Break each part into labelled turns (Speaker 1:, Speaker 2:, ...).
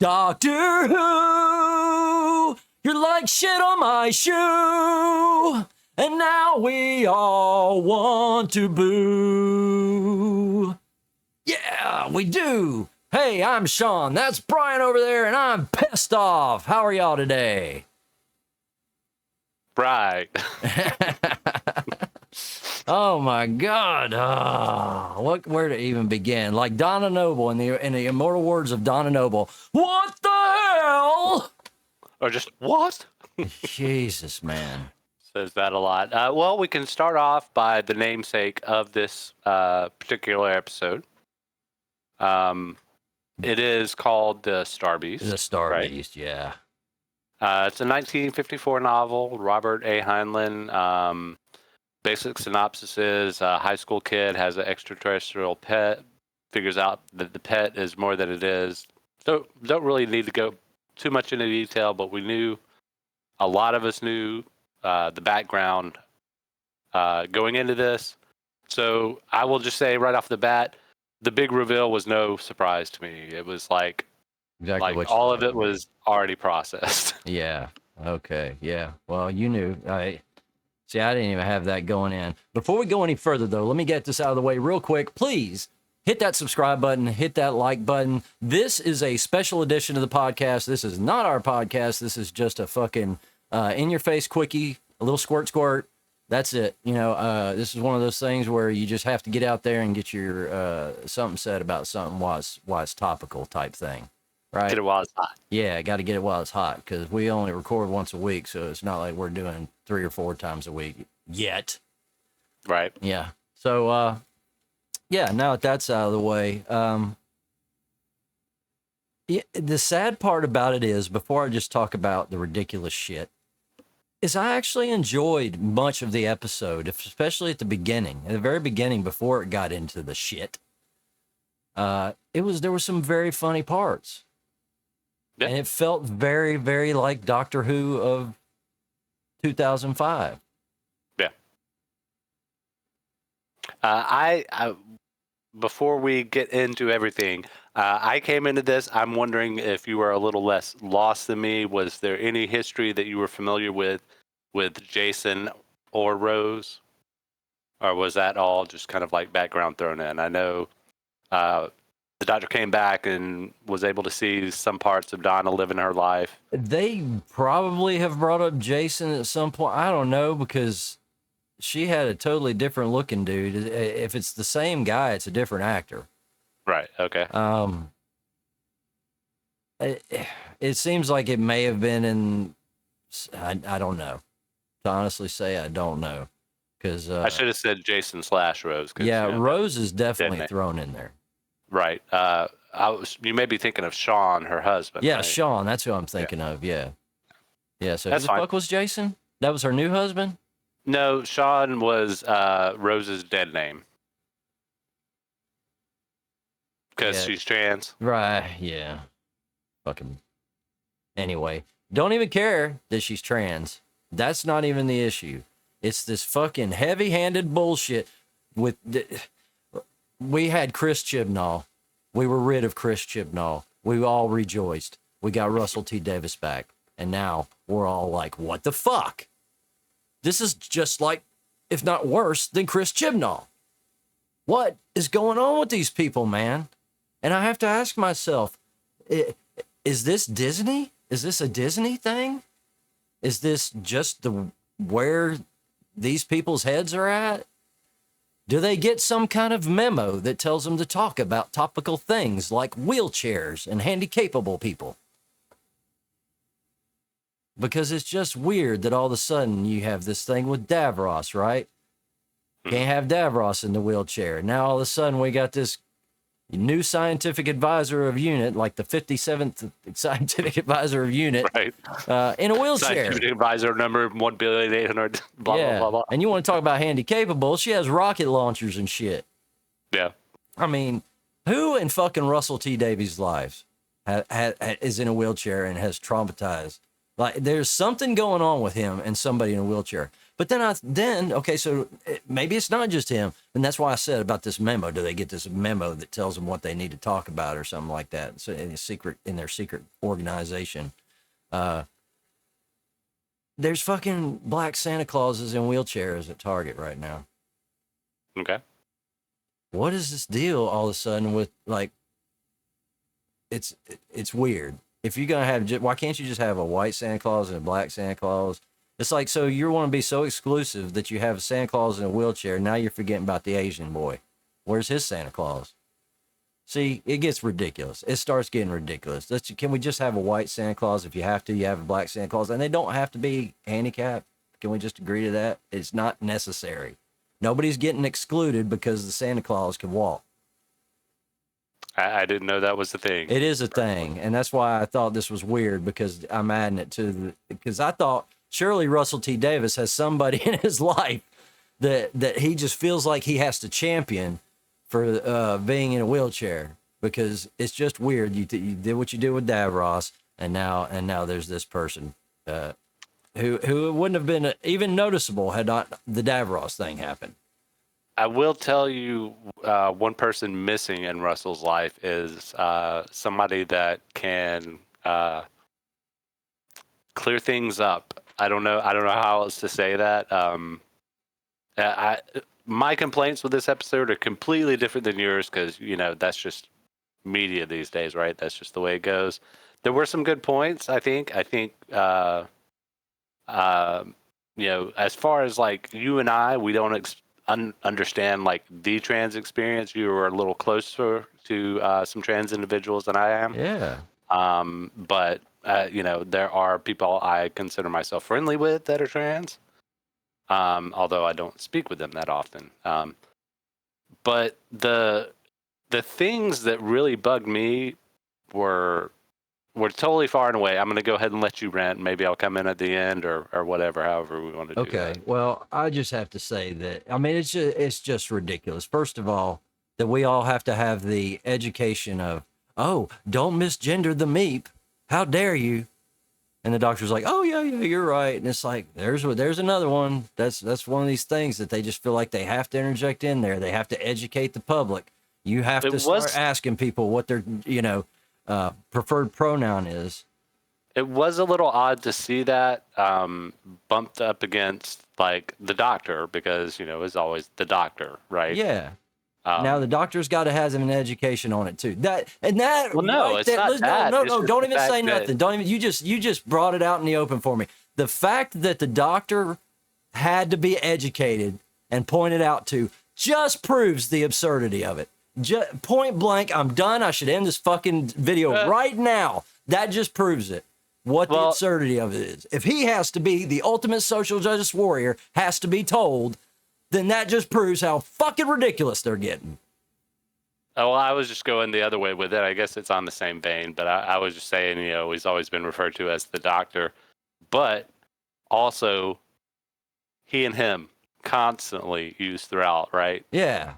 Speaker 1: Doctor Who, you're like shit on my shoe, and now we all want to boo. Yeah, we do. Hey, I'm Sean. That's Brian over there, and I'm pissed off. How are y'all today?
Speaker 2: Right.
Speaker 1: Oh my God! Where to even begin? Like Donna Noble in the immortal words of Donna Noble. What the hell?
Speaker 2: Or just what?
Speaker 1: Jesus, man.
Speaker 2: Says that a lot. Well, we can start off by the namesake of this particular episode. It is called The Star Beast.
Speaker 1: The Star
Speaker 2: right?
Speaker 1: Beast, yeah.
Speaker 2: It's a 1954 novel. Robert A. Heinlein. Basic synopsis is a high school kid has an extraterrestrial pet, figures out that the pet is more than it is. So don't really need to go too much into detail, but a lot of us knew the background going into this. So I will just say right off the bat, the big reveal was no surprise to me. It was like all of it was already processed.
Speaker 1: Yeah. Okay. Yeah. Well, you knew. See, I didn't even have that going in. Before we go any further, though, let me get this out of the way real quick. Please hit that subscribe button, hit that like button. This is a special edition of the podcast. This is not our podcast. This is just a fucking in-your-face quickie, a little squirt. That's it. You know, this is one of those things where you just have to get out there and get your something said about something while it's topical type thing. Right.
Speaker 2: Get it while it's hot.
Speaker 1: Yeah, got to get it while it's hot because we only record once a week, so it's not like we're doing 3 or 4 times a week yet.
Speaker 2: Right.
Speaker 1: Yeah. So, yeah, now that that's out of the way, the sad part about it is, before I just talk about the ridiculous shit, is I actually enjoyed much of the episode, especially at the very beginning, before it got into the shit. There were some very funny parts. Yeah. And it felt very, very like Doctor Who of 2005.
Speaker 2: Yeah. I before we get into everything, I came into this, I'm wondering if you were a little less lost than me. Was there any history that you were familiar with Jason or Rose? Or was that all just kind of like background thrown in? I know the doctor came back and was able to see some parts of Donna living her life.
Speaker 1: They probably have brought up Jason at some point. I don't know, because she had a totally different looking dude. If it's the same guy, it's a different actor.
Speaker 2: Right. Okay.
Speaker 1: It seems like it may have been in. I don't know. To honestly say, I don't know, because
Speaker 2: I should have said Jason / Rose.
Speaker 1: Yeah, Rose is definitely thrown in there.
Speaker 2: Right. You may be thinking of Sean, her husband.
Speaker 1: Yeah,
Speaker 2: right?
Speaker 1: Sean. That's who I'm thinking of. Yeah. Yeah. So
Speaker 2: that's
Speaker 1: who the fuck was Jason? That was her new husband?
Speaker 2: No, Sean was Rose's dead name. Because she's trans.
Speaker 1: Right. Yeah. Fucking. Anyway, don't even care that she's trans. That's not even the issue. It's this fucking heavy-handed bullshit with. We had Chris Chibnall. We were rid of Chris Chibnall. We all rejoiced. We got Russell T. Davies back. And now we're all like, what the fuck? This is just like, if not worse, than Chris Chibnall. What is going on with these people, man? And I have to ask myself, is this Disney? Is this a Disney thing? Is this just where these people's heads are at? Do they get some kind of memo that tells them to talk about topical things like wheelchairs and handicappable people? Because it's just weird that all of a sudden you have this thing with Davros, right? Can't have Davros in the wheelchair. Now all of a sudden we got this new scientific advisor of unit, like the 57th scientific advisor of unit,
Speaker 2: right?
Speaker 1: In a wheelchair.
Speaker 2: Scientific advisor number 1,800,000. Blah
Speaker 1: yeah.
Speaker 2: blah blah blah.
Speaker 1: And you want to talk about handicappable? She has rocket launchers and shit.
Speaker 2: Yeah.
Speaker 1: I mean, who in fucking Russell T. Davies' lives is in a wheelchair and has traumatized? Like, there's something going on with him and somebody in a wheelchair. But then okay, so maybe it's not just him, and that's why I said about this memo. Do they get this memo that tells them what they need to talk about or something like that? So in their secret organization, there's fucking black Santa Clauses in wheelchairs at Target right now.
Speaker 2: Okay.
Speaker 1: What is this deal all of a sudden with like? It's weird. If you're gonna have, why can't you just have a white Santa Claus and a black Santa Claus? It's like, so you want to be so exclusive that you have a Santa Claus in a wheelchair. Now you're forgetting about the Asian boy. Where's his Santa Claus? See, it gets ridiculous. It starts getting ridiculous. Can we just have a white Santa Claus? If you have to, you have a black Santa Claus, and they don't have to be handicapped. Can we just agree to that? It's not necessary. Nobody's getting excluded because the Santa Claus can walk.
Speaker 2: I didn't know that was the thing.
Speaker 1: It is a thing, and that's why I thought this was weird, because I'm adding it to because I thought surely Russell T. Davis has somebody in his life that he just feels like he has to champion for being in a wheelchair, because it's just weird. You did what you did with Davros, and now there's this person who wouldn't have been even noticeable had not the Davros thing happened.
Speaker 2: I will tell you, one person missing in Russell's life is somebody that can clear things up. I don't know how else to say that. My complaints with this episode are completely different than yours, because that's just media these days, right? That's just the way it goes. There were some good points, I think. As far as like you and I, we don't understand like the trans experience. You were a little closer to some trans individuals than I am.
Speaker 1: Yeah.
Speaker 2: But there are people I consider myself friendly with that are trans. Although I don't speak with them that often. But the things that really bugged me were totally far and away. I'm going to go ahead and let you rant. Maybe I'll come in at the end or whatever, however we want to do that.
Speaker 1: Okay. Well, I just have to say that, I mean, it's just ridiculous. First of all, that we all have to have the education of, oh, don't misgender the meep. How dare you? And the doctor's like, oh yeah, you're right. And it's like, there's another one. That's one of these things that they just feel like they have to interject in there. They have to educate the public. You have to start asking people what their, preferred pronoun is.
Speaker 2: It was a little odd to see that bumped up against like the doctor, because it's always the doctor, right?
Speaker 1: Yeah. Now the doctor's got to have an education on it too.
Speaker 2: Well, no,
Speaker 1: right,
Speaker 2: it's not that.
Speaker 1: No. Don't even say nothing. Don't even. You just brought it out in the open for me. The fact that the doctor had to be educated and pointed out to just proves the absurdity of it. Point blank. I'm done. I should end this fucking video right now. That just proves it. What the absurdity of it is. If he has to be the ultimate social justice warrior, has to be told, then that just proves how fucking ridiculous they're getting.
Speaker 2: Oh, well, I was just going the other way with it. I guess it's on the same vein, but I was just saying, he's always been referred to as the doctor, but also he and him constantly used throughout, right?
Speaker 1: Yeah.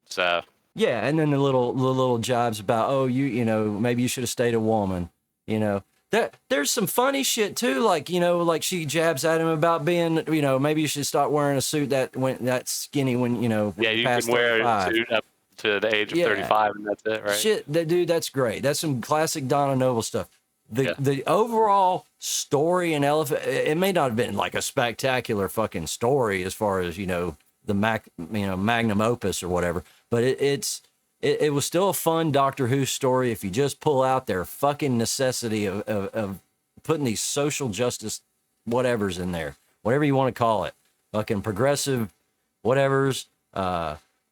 Speaker 2: So.
Speaker 1: Yeah, and then the little jibes about, oh, maybe you should have stayed a woman, There's some funny shit too, like like she jabs at him about being, maybe you should start wearing a suit that skinny when
Speaker 2: yeah, you can wear a suit up to the age of 35 and that's it, right?
Speaker 1: Shit, dude, that's great. That's some classic Donna Noble stuff. The overall story in Elephant, it may not have been like a spectacular fucking story as far as the magnum opus or whatever, but it was still a fun Doctor Who story if you just pull out their fucking necessity of putting these social justice whatevers in there. Whatever you want to call it. Fucking progressive whatevers.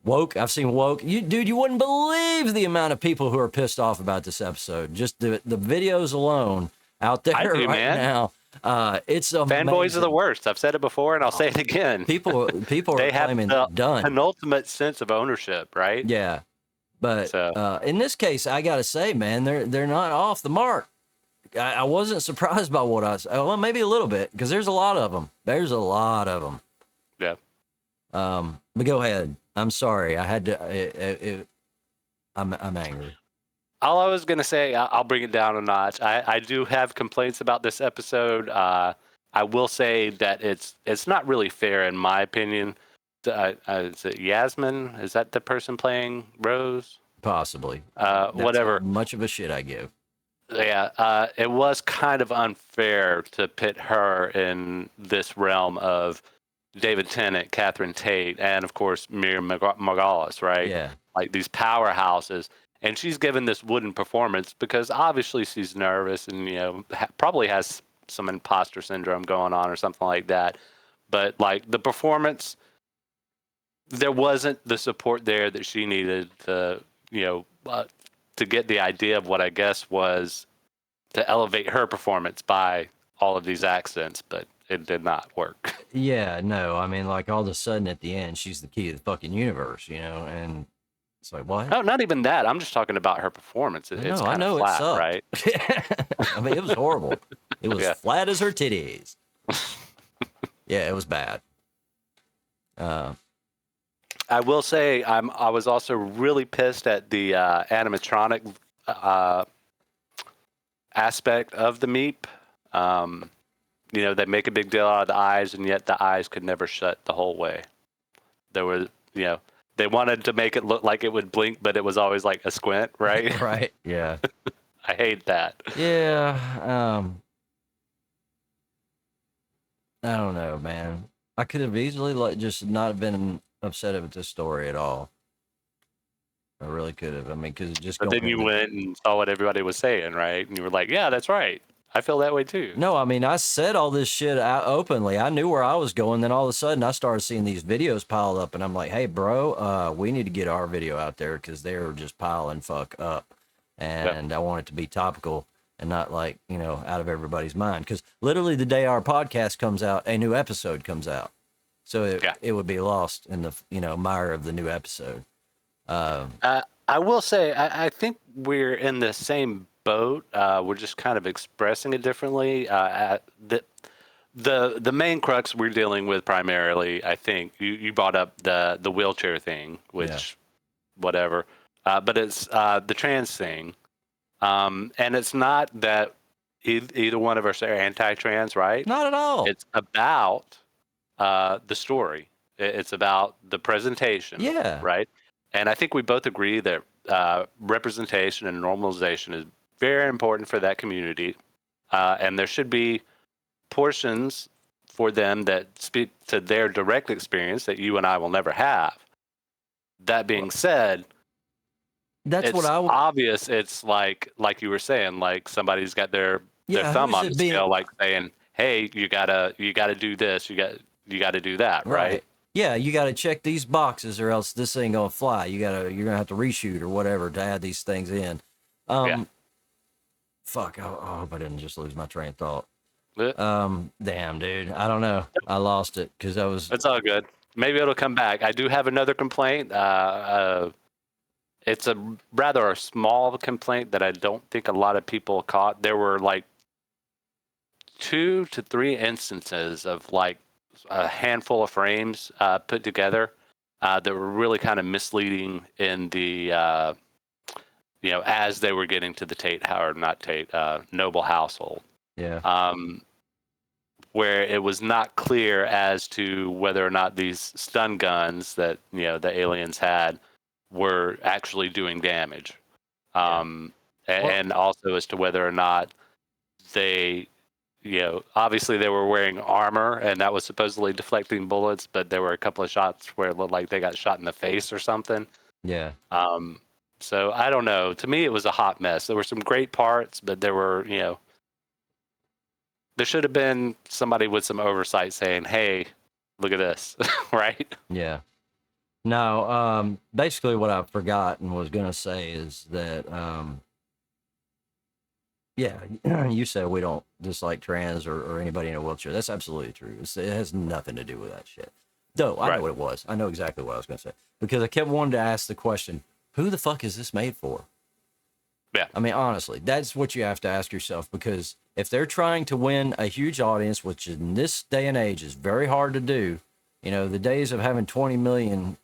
Speaker 1: Woke. I've seen woke. You wouldn't believe the amount of people who are pissed off about this episode. Just the videos alone out there now. It's amazing.
Speaker 2: Fanboys are the worst. I've said it before and I'll say it again.
Speaker 1: People are claiming
Speaker 2: the
Speaker 1: done.
Speaker 2: Penultimate sense of ownership, right?
Speaker 1: Yeah. But in this case, I got to say, man, they're not off the mark. I wasn't surprised by what I saw. Well, maybe a little bit, because there's a lot of them.
Speaker 2: Yeah.
Speaker 1: But go ahead. I'm sorry. I had to. I'm angry.
Speaker 2: All I was gonna say, I'll bring it down a notch. I do have complaints about this episode. I will say that it's not really fair, in my opinion. Is it Yasmin? Is that the person playing Rose?
Speaker 1: Possibly. That's
Speaker 2: Whatever.
Speaker 1: how much of a shit I give.
Speaker 2: Yeah, it was kind of unfair to pit her in this realm of David Tennant, Catherine Tate, and of course Miriam Margolis, right?
Speaker 1: Yeah.
Speaker 2: Like these powerhouses. And she's given this wooden performance because obviously she's nervous and, probably has some imposter syndrome going on or something like that. But like the performance, there wasn't the support there that she needed to get the idea of what I guess was to elevate her performance by all of these accents, but it did not work.
Speaker 1: Yeah, no, I mean, like all of a sudden at the end, she's the key to the fucking universe, and it's like, what?
Speaker 2: No, not even that. I'm just talking about her performance. It's
Speaker 1: I
Speaker 2: kind of
Speaker 1: know it
Speaker 2: flat,
Speaker 1: sucked.
Speaker 2: right?
Speaker 1: I mean, it was horrible. It was
Speaker 2: Yeah.
Speaker 1: flat as her titties. Yeah, it was bad.
Speaker 2: I will say I was also really pissed at the animatronic aspect of the Meep. They make a big deal out of the eyes, and yet the eyes could never shut the whole way. There was, they wanted to make it look like it would blink, but it was always like a squint, right?
Speaker 1: Right. Yeah.
Speaker 2: I hate that.
Speaker 1: Yeah. I don't know, man. I could have easily just not been upset with this story at all. I really could have. I mean, because just.
Speaker 2: But then you went and saw what everybody was saying, right? And you were like, "Yeah, that's right. I feel that way too."
Speaker 1: No, I mean, I said all this shit out openly. I knew where I was going. Then all of a sudden, I started seeing these videos piled up, and I'm like, "Hey, bro, we need to get our video out there because they're just piling fuck up." And I want it to be topical and not like out of everybody's mind. Because literally, the day our podcast comes out, a new episode comes out, so it would be lost in the mire of the new episode.
Speaker 2: I will say, I think we're in the same boat. We're just kind of expressing it differently. The main crux we're dealing with primarily, I think, you brought up the wheelchair thing, which whatever, but it's the trans thing, and it's not that either one of us are anti-trans, right?
Speaker 1: Not at all.
Speaker 2: It's about the story. It's about the presentation, right? And I think we both agree that representation and normalization is very important for that community. And there should be portions for them that speak to their direct experience that you and I will never have. That being said,
Speaker 1: that's what
Speaker 2: obvious. It's like you were saying, like somebody's got their thumb on the scale, like saying, "Hey, you gotta do this. You got to do that," right?
Speaker 1: Yeah, you got to check these boxes or else this ain't gonna fly. You're gonna have to reshoot or whatever to add these things in. Fuck. I hope I didn't just lose my train of thought. Damn, dude. I don't know. I lost it because I was.
Speaker 2: It's all good. Maybe it'll come back. I do have another complaint. It's a rather small complaint that I don't think a lot of people caught. There were like 2 to 3 instances of like a handful of frames put together that were really kind of misleading in the as they were getting to the Noble household.
Speaker 1: Yeah.
Speaker 2: Where it was not clear as to whether or not these stun guns that the aliens had were actually doing damage, and also as to whether or not they. Obviously they were wearing armor and that was supposedly deflecting bullets, but there were a couple of shots where it looked like they got shot in the face or something.
Speaker 1: Yeah.
Speaker 2: So I don't know. To me, it was a hot mess. There were some great parts, but there were, there should have been somebody with some oversight saying, "Hey, look at this," right?
Speaker 1: Yeah. No, basically what I forgot and was going to say is that, you said we don't dislike trans or anybody in a wheelchair. That's absolutely true. It has nothing to do with that shit. Though, I know what it was. I know exactly what I was going to say. Because I kept wanting to ask the question, who the fuck is this made for?
Speaker 2: Yeah.
Speaker 1: I mean, honestly, that's what you have to ask yourself. Because if they're trying to win a huge audience, which in this day and age is very hard to do, the days of having 20 million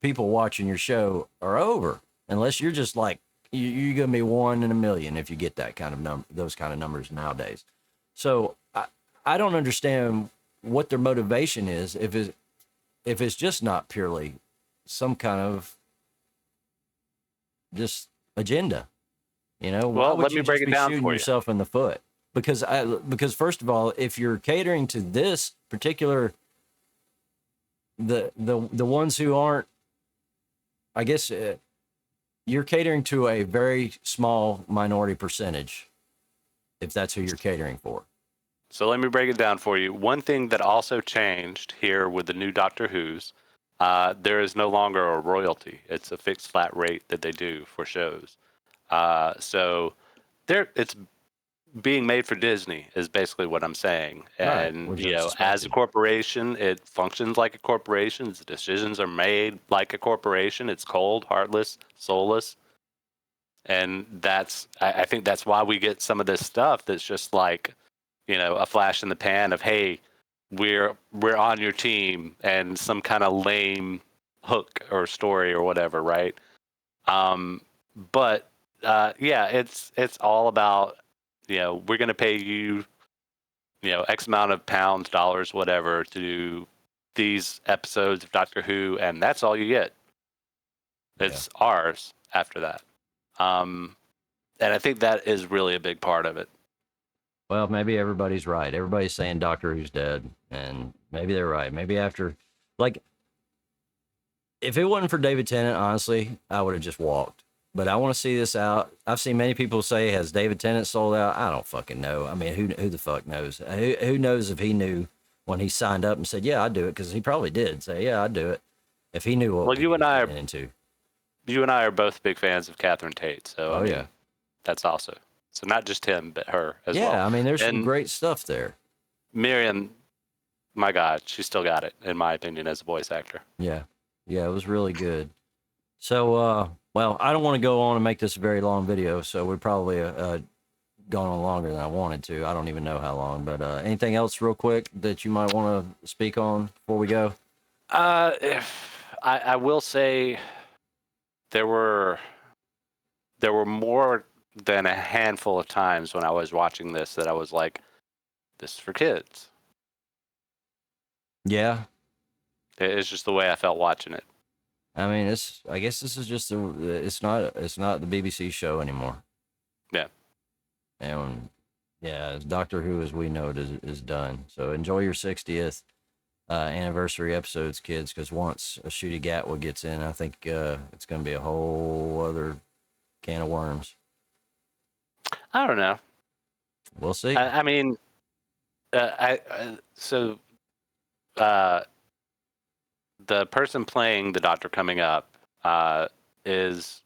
Speaker 1: people watching your show are over. Unless you're just like, you're going to be 1 in a million if you get that kind of those kind of numbers nowadays. So I don't understand what their motivation is if it's just not purely some kind of just agenda. You know, why
Speaker 2: Well,
Speaker 1: would
Speaker 2: let me
Speaker 1: you
Speaker 2: break
Speaker 1: just
Speaker 2: it
Speaker 1: be
Speaker 2: down
Speaker 1: shooting
Speaker 2: for you.
Speaker 1: yourself in the foot? Because first of all, if you're catering to this particular the ones who aren't, I guess you're catering to a very small minority percentage, if that's who you're catering for.
Speaker 2: So let me break it down for you. One thing that also changed here with the new Doctor Who's, there is no longer a royalty. It's a fixed flat rate that they do for shows. So it's being made for Disney is basically what I'm saying.
Speaker 1: Right,
Speaker 2: And
Speaker 1: which I
Speaker 2: as a
Speaker 1: suspected.
Speaker 2: corporation, it functions like a corporation. The decisions are made like a corporation. It's cold, heartless, soulless. And I think that's why we get some of this stuff that's just like, a flash in the pan of, hey, we're on your team, and some kind of lame hook or story or whatever, right? But yeah, it's all about, we're going to pay you, X amount of pounds, dollars, whatever, to do these episodes of Doctor Who, and that's all you get. It's ours after that. And I think that is really a big part of it.
Speaker 1: Well, maybe everybody's right. Everybody's saying Doctor Who's dead, and maybe they're right. Maybe after, like, if it wasn't for David Tennant, honestly, I would have just walked. But I want to see this out. I've seen many people say, "Has David Tennant sold out?" I don't fucking know. I mean, who the fuck knows? Who knows if he knew when he signed up and said, "Yeah, I'd do it," because he probably did say, "Yeah, I'd do it," if he knew what
Speaker 2: Well,
Speaker 1: he was getting into.
Speaker 2: you and I are both big fans of Catherine Tate, so
Speaker 1: Oh
Speaker 2: I mean,
Speaker 1: yeah,
Speaker 2: that's also so not just him, but her as well.
Speaker 1: yeah. I mean, there's some
Speaker 2: And
Speaker 1: great stuff there.
Speaker 2: Miriam, my God, she still got it, in my opinion, as a voice actor.
Speaker 1: Yeah, yeah. It was really good. So, well, I don't want to go on and make this a very long video, so we're probably gone on longer than I wanted to. I don't even know how long, but anything else real quick that you might want to speak on before we go?
Speaker 2: I will say there were more than a handful of times when I was watching this that I was like, this is for kids.
Speaker 1: Yeah.
Speaker 2: It's just the way I felt watching it.
Speaker 1: I mean, I guess this is just it's not the BBC show anymore.
Speaker 2: Yeah.
Speaker 1: And yeah, Doctor Who as we know it is done. So enjoy your 60th anniversary episodes, kids, because once a Shooty Gatwa gets in, I think it's going to be a whole other can of worms.
Speaker 2: I don't know.
Speaker 1: We'll see.
Speaker 2: I mean, the person playing the Doctor coming up is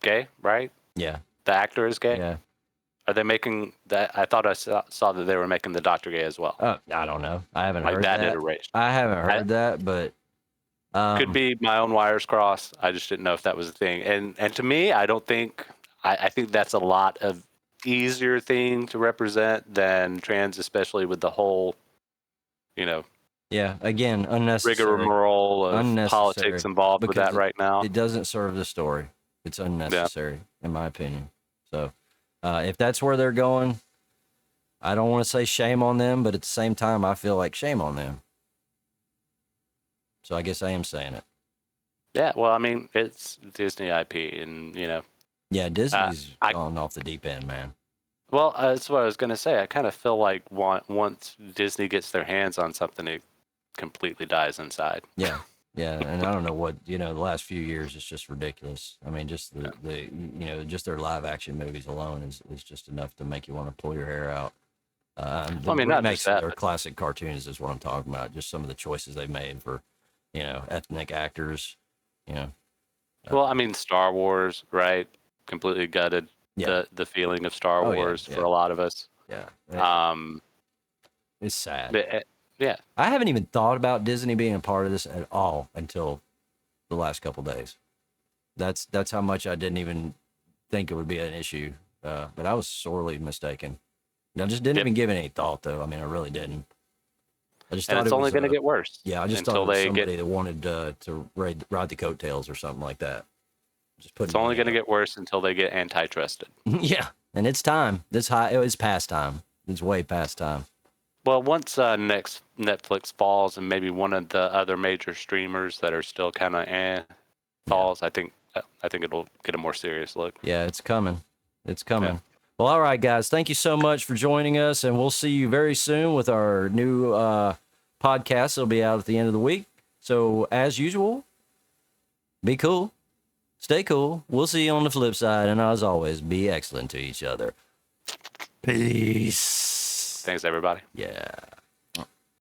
Speaker 2: gay, right?
Speaker 1: Yeah.
Speaker 2: The actor is gay.
Speaker 1: Yeah.
Speaker 2: Are they making that? I thought I saw that they were making the Doctor gay as well.
Speaker 1: I don't know. I haven't
Speaker 2: like
Speaker 1: heard
Speaker 2: that
Speaker 1: that.
Speaker 2: iteration.
Speaker 1: I haven't heard that, but
Speaker 2: could be my own wires crossed. I just didn't know if that was a thing. And to me, I don't think. I think that's a lot of easier thing to represent than trans, especially with the whole,
Speaker 1: yeah, again, unnecessary
Speaker 2: rigmarole of politics involved with that right now.
Speaker 1: It doesn't serve the story. It's unnecessary, in my opinion. So, if that's where they're going, I don't want to say shame on them, but at the same time, I feel like shame on them. So I guess I am saying it.
Speaker 2: Yeah, well, I mean, it's Disney IP, and
Speaker 1: yeah, Disney's gone off the deep end, man.
Speaker 2: Well, that's what I was going to say. I kind of feel like once Disney gets their hands on something, it completely dies inside.
Speaker 1: Yeah, yeah, and I don't know what the last few years it's just ridiculous. I mean, just the just their live action movies alone is just enough to make you want to pull your hair out.
Speaker 2: I mean, not just that,
Speaker 1: their classic cartoons is what I'm talking about. Just some of the choices they've made for ethnic actors.
Speaker 2: Well, I mean, Star Wars, right? Completely gutted the feeling of Star Wars for a lot of us.
Speaker 1: Yeah. It's sad.
Speaker 2: But, yeah.
Speaker 1: I haven't even thought about Disney being a part of this at all until the last couple of days. That's how much I didn't even think it would be an issue. But I was sorely mistaken. I just didn't even give it any thought, though. I mean, I really didn't. I just thought
Speaker 2: it's only going to get worse.
Speaker 1: Yeah, I just thought it was somebody that wanted to ride the coattails or something like that.
Speaker 2: It's only going to get worse until they get antitrusted.
Speaker 1: Yeah, and it's time. It's past time. It's way past time.
Speaker 2: Well, once next Netflix falls and maybe one of the other major streamers that are still kind of falls, I think it'll get a more serious look.
Speaker 1: Yeah, it's coming. It's coming.
Speaker 2: Yeah.
Speaker 1: Well, all right, guys. Thank you so much for joining us, and we'll see you very soon with our new podcast. It'll be out at the end of the week. So, as usual, be cool, stay cool. We'll see you on the flip side, and as always, be excellent to each other. Peace.
Speaker 2: Thanks, everybody.
Speaker 1: Yeah.